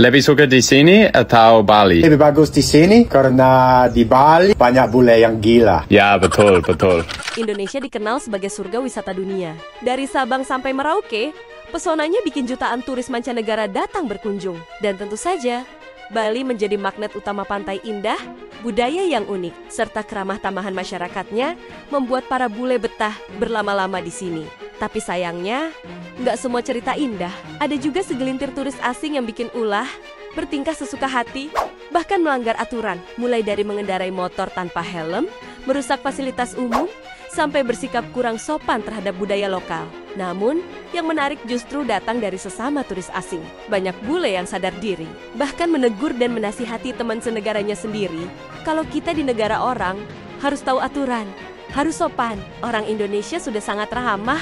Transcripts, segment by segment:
Lebih suka di sini atau Bali? Lebih bagus di sini karena di Bali banyak bule yang gila. Ya, betul, betul. Indonesia dikenal sebagai surga wisata dunia. Dari Sabang sampai Merauke, pesonanya bikin jutaan turis mancanegara datang berkunjung. Dan tentu saja, Bali menjadi magnet utama pantai indah, budaya yang unik, serta keramah tamahan masyarakatnya membuat para bule betah berlama-lama di sini. Tapi sayangnya, nggak semua cerita indah. Ada juga segelintir turis asing yang bikin ulah, bertingkah sesuka hati, bahkan melanggar aturan, mulai dari mengendarai motor tanpa helm, merusak fasilitas umum, sampai bersikap kurang sopan terhadap budaya lokal. Namun, yang menarik justru datang dari sesama turis asing. Banyak bule yang sadar diri, bahkan menegur dan menasihati teman senegaranya sendiri. Kalau kita di negara orang, harus tahu aturan, harus sopan. Orang Indonesia sudah sangat ramah,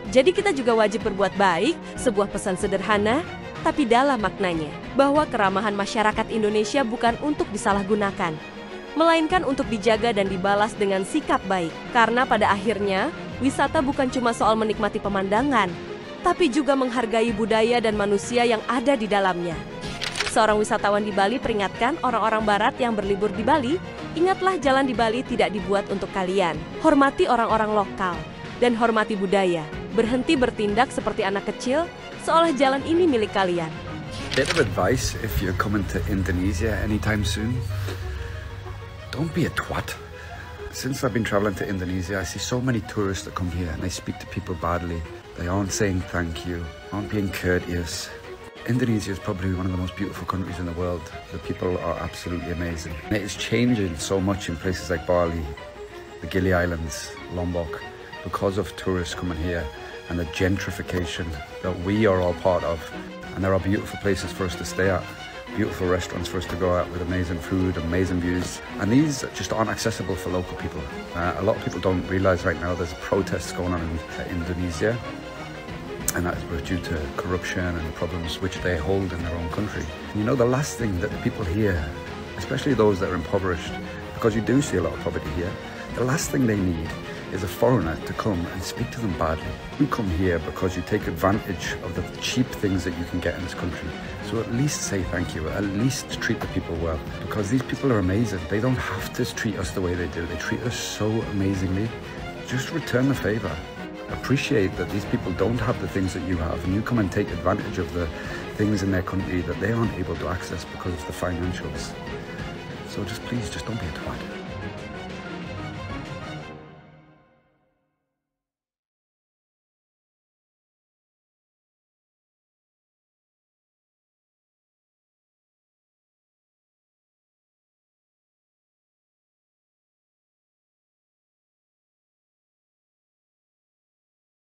jadi kita juga wajib berbuat baik, sebuah pesan sederhana, tapi dalam maknanya, bahwa keramahan masyarakat Indonesia bukan untuk disalahgunakan, melainkan untuk dijaga dan dibalas dengan sikap baik. Karena pada akhirnya, wisata bukan cuma soal menikmati pemandangan, tapi juga menghargai budaya dan manusia yang ada di dalamnya. Seorang wisatawan di Bali peringatkan orang-orang barat yang berlibur di Bali, ingatlah jalan di Bali tidak dibuat untuk kalian. Hormati orang-orang lokal, dan hormati budaya. Berhenti bertindak seperti anak kecil, seolah jalan ini milik kalian. Bit of advice if you're coming to Indonesia anytime soon. Don't be a twat. Since I've been traveling to Indonesia, I see so many tourists that come here and they speak to people badly. They aren't saying thank you, aren't being courteous. Indonesia is probably one of the most beautiful countries in the world. The people are absolutely amazing. And it is changing so much in places like Bali, the Gili Islands, Lombok, because of tourists coming here and the gentrification that we are all part of. And there are beautiful places for us to stay at. Beautiful restaurants for us to go out with amazing food, amazing views, and these just aren't accessible for local people. A lot of people don't realize right now there's protests going on in Indonesia, and that is due to corruption and problems which they hold in their own country. And you know, the last thing that the people here, especially those that are impoverished, because you do see a lot of poverty here, the last thing they need is a foreigner to come and speak to them badly. You come here because you take advantage of the cheap things that you can get in this country. So at least say thank you, at least treat the people well, because these people are amazing. They don't have to treat us the way they do. They treat us so amazingly. Just return the favor. Appreciate that these people don't have the things that you have, and you come and take advantage of the things in their country that they aren't able to access because of the financials. So just please, just don't be a twat.